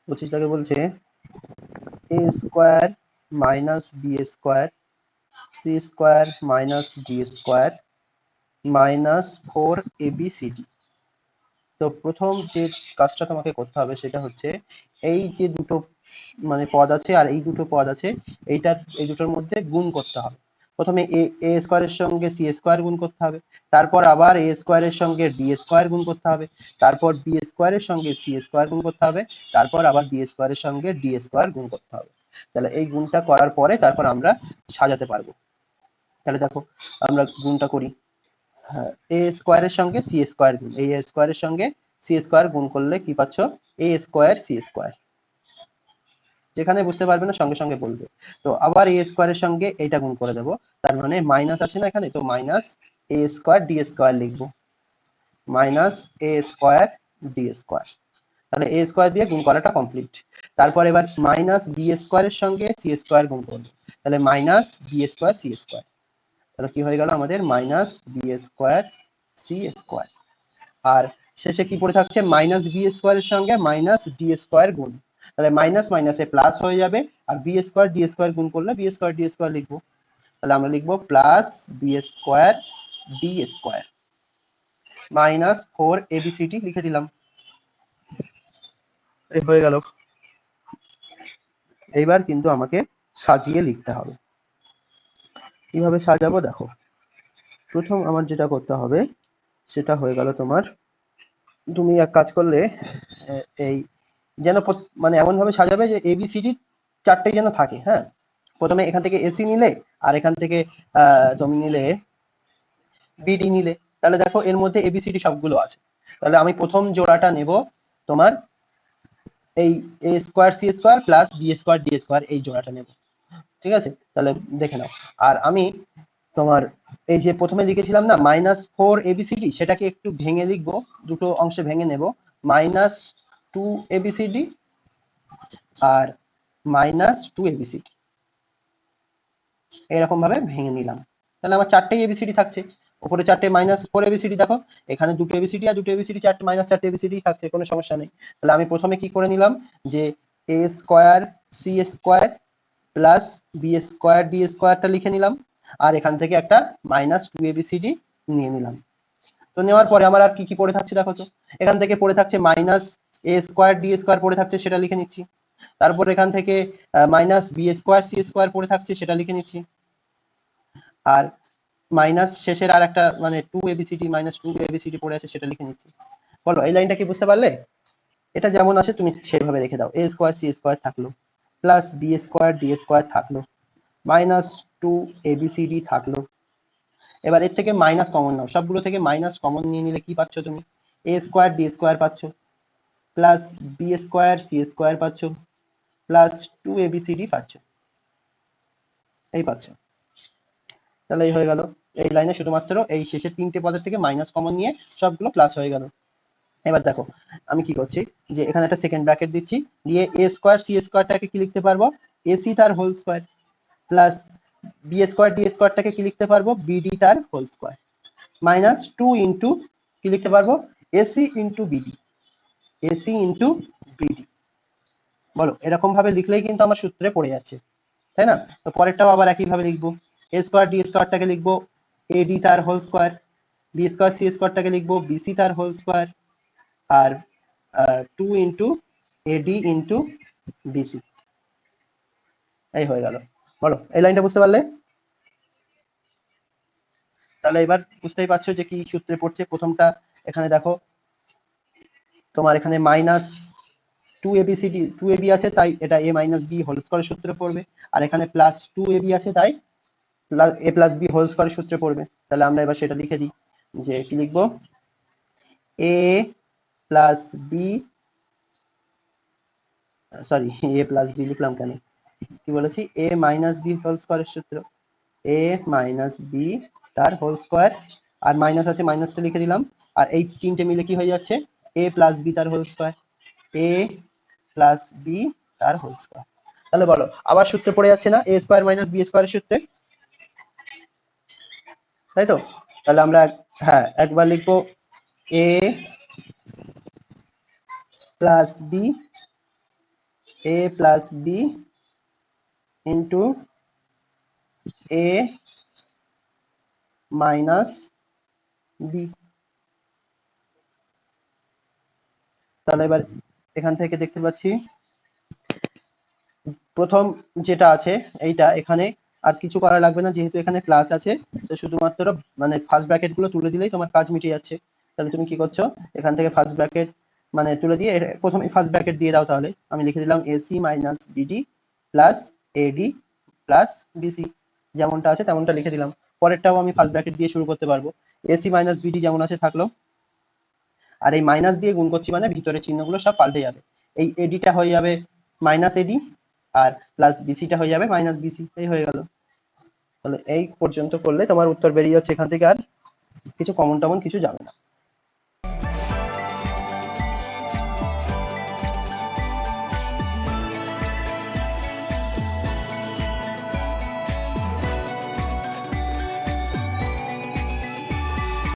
25 বলছে a square minus b square c square minus d square minus 4abcd। তো প্রথম যে কাজটা তোমাকে করতে হবে সেটা হচ্ছে এই যে দুটো মানে পদ আছে আর এই দুটো পদ আছে এই দুটোর মধ্যে গুণ করতে হবে। প্রথমে এ স্কোয়ারের সঙ্গে সি স্কোয়ার গুণ করতে হবে, তারপর আবার এ স্কোয়ারের সঙ্গে ডি স্কোয়ার গুণ করতে হবে, তারপর বি স্কোয়ারের সঙ্গে সি স্কোয়ার গুণ করতে হবে, তারপর আবার বি স্কোয়ারের সঙ্গে ডি স্কোয়ার গুণ করতে হবে। তাহলে এই গুণটা করার পরে তারপর আমরা সাজাতে পারবো। তাহলে দেখো আমরা গুণটা করি। হ্যাঁ, এ স্কোয়ারের সঙ্গে সি স্কোয়ার গুণ, এই স্কোয়ারের সঙ্গে সি স্কোয়ার গুণ করলে কি পাচ্ছ? এ স্কোয়ার সি স্কোয়ার। যেখানে বুঝতে পারবে না সঙ্গে সঙ্গে বলবে। তো আবার এ স্কোয়ারের সঙ্গে এইটা গুণ করে দেবো, তার মানে মাইনাস আছে না এখানে, তো minus a square d square লিখবো, minus a square d square. তাহলে এ স্কোয়ার দিয়ে গুণ করাটা কমপ্লিট। তারপর এবার মাইনাস বি স্কোয়ারের সঙ্গে সি স্কোয়ার গুণ করবো, তাহলে minus b square c square. তাহলে কি হয়ে গেল আমাদের? Minus b square c square. আর শেষে কি পড়ে থাকছে? মাইনাস বি স্কোয়ারের সঙ্গে মাইনাস ডি স্কোয়ার গুণ, তাহলে মাইনাস মাইনাসে প্লাস হয়ে যাবে, আর বি স্কোয়ার ডি স্কোয়ার গুণ করলে বি স্কোয়ার ডি স্কোয়ার লিখবো। তাহলে আমরা লিখবো plus b square d square minus 4abcd লিখে দিলাম। এই হয়ে গেল। এইবার কিন্তু আমাকে সাজিয়ে লিখতে হবে। কিভাবে সাজাবো দেখো। প্রথম আমার যেটা করতে হবে সেটা হয়ে গেল তোমার, তুমি এক কাজ করলে এই যেন মানে এমন ভাবে সাজাবে যে এবিসিডি চারটেই যেন থাকে। হ্যাঁ, প্রথমে এখান থেকে এসি নিলে, আর এখান থেকে তুমি নিলে বিডি নিলে, তাহলে দেখো এর মধ্যে এবিসিডি সবগুলো আছে। তাহলে আমি প্রথম জোড়াটা নেব তোমার এই a square c square plus b square d square, এই জোড়াটা নেব। ঠিক আছে, তাহলে দেখে নাও। আর আমি তোমার এই যে প্রথমে লিখেছিলাম না -4abcd, সেটাকে একটু ভেঙে লিখবো, দুটো অংশে ভেঙে নেব, -2abcd আর -2abcd, এরকম ভাবে ভেঙে নিলাম। তাহলে আমার চারটেই এবিসিডি থাকছে, উপরে চারটে -4abcd, দেখো এখানে দুটো এবিসিডি আর দুটো এবিসিডি, চারটে -4টে এবিসিডি থাকছে, কোনো সমস্যা নেই। তাহলে আমি প্রথমে কি করে নিলাম যে a square c square plus b square d স্কোয়ারটা লিখে নিলাম, আর এখান থেকে একটা -2abcd নিয়ে নিলাম। তো নেওয়ার পরে আমার আর কি কি পড়ে থাকছে দেখো তো, এখান থেকে পড়ে থাকছে minus a square d square পড়ে থাকছে, সেটা লিখে নিচ্ছি। তারপর এখান থেকে minus b square c square পড়ে থাকছে, সেটা লিখে নিচ্ছি। আর মাইনাস শেষের আর একটা মানে 2abcd -2abcd পড়ে আছে, সেটা লিখে নিচ্ছি। বলো এই লাইনটা কি বুঝতে পারলে? এটা যেমন আছে তুমি সেইভাবে রেখে দাও। এ স্কোয়ার সি স্কোয়ার থাকলো, plus b square d square থাকলো, -2abcd থাকলো। এবার এর থেকে মাইনাস কমন নাও, সবগুলো থেকে মাইনাস কমন নিয়ে নিলে কি পাচ্ছ তুমি? এ স্কোয়ার ডি স্কোয়ার পাচ্ছ, plus b square c square পাচ্ছ, প্লাস 2abcd পাচ্ছ, এই পাচ্ছ। তাহলে এই হয়ে গেল। এই লাইনে শুধুমাত্র এই শেষের তিনটে পদের থেকে মাইনাস কমন নিয়ে সবগুলো প্লাস হয়ে গেল। এবার দেখো আমি কি করছি, যে এখানে একটা সেকেন্ড ব্র্যাকেট দিচ্ছি, দিয়ে এ স্কোয়ার সি স্কোয়ারটাকে কি লিখতে পারবো? এসি তার whole square, plus b square d স্কোয়ারটাকে কি লিখতে পারবো? বিডি তার হোল স্কোয়ার, -2 ইন্টু কি লিখতে পারবো? AC into BD, AC into BD. বলো এরকম ভাবে লিখলেই কিন্তু আমার সূত্রে পড়ে যাচ্ছে, তাই না? তো পরেরটাও আবার একই ভাবে লিখবো, এ স্কোয়ার ডি স্কোয়ারটাকে লিখবো এডি তার whole square, b square c স্কোয়ারটাকে লিখবো বিসি তার হোল স্কোয়ার, আর 2 ইন্টু এডি ইন্টু বিসি। এই হয়ে গেল। বলো এই লাইনটা বুঝতে পারলে? তাহলে এবার বুঝতেই পারছো যে কি সূত্রে পড়ছে। প্রথমটা এখানে দেখো তোমার এখানে -2abcd আছে, তাই এটা a মাইনাস বি হোল স্কয়ারের সূত্রে পড়বে, আর এখানে +2ab আছে, তাই a প্লাস বি হোল স্কয়ারের সূত্রে পড়বে। তাহলে আমরা এবার সেটা লিখে দিই, যে কি লিখবো? a plus b, sorry a plus b লিখলাম কেন, কি বলেছি? a মাইনাস বি হোল স্কয়ারের সূত্র, a মাইনাস বি তার হোল স্কয়ার, আর মাইনাস আছে মাইনাসটা লিখে দিলাম, আর এই তিনটে মিলে কি হয়ে যাচ্ছে? a প্লাস বি তার whole square, a plus b তার হোল স্কয়ার। তাহলে বলো আবার সূত্রে পড়ে যাচ্ছে না, এ স্কয়ার মাইনাস বি স্কয়ারের সূত্রে, তাই তো? তাহলে আমরা হ্যাঁ একবার লিখবো, a plus b a plus b into a minus b. তাহলে এবার এখান থেকে দেখতে পাচ্ছি প্রথম যেটা আছে এইটা এখানে আর কিছু করা লাগবে না, যেহেতু এখানে প্লাস আছে, তো শুধুমাত্র মানে ফার্স্ট ব্র্যাকেট গুলো তুলে দিলেই তোমার কাজ মিটে যাচ্ছে। তাহলে তুমি কি করছো, এখান থেকে ফার্স্ট ব্র্যাকেট মানে তুলে দিয়ে প্রথমে ফার্স্ট ব্র্যাকেট দিয়ে দাও। তাহলে আমি লিখে দিলাম a c minus b d plus a d plus b c, যেমনটা আছে তেমনটা লিখে দিলাম। পরেরটাও আমি ফার্স্ট ব্র্যাকেট দিয়ে শুরু করতে পারবো। এসি মাইনাস বিডি যেমন আছে থাকলো, আর এই মাইনাস দিয়ে গুণ করছি মানে ভিতরে চিহ্নগুলো সব পাল্টে যাবে। এই এডিটা হয়ে যাবে মাইনাস এডি, আর প্লাস বিসিটা হয়ে যাবে মাইনাস বিসি। এই হয়ে গেল। তাহলে এই পর্যন্ত করলে তোমার উত্তর বেরিয়ে যাচ্ছে, এখান থেকে আর কিছু কমন টমন কিছু যাবে না।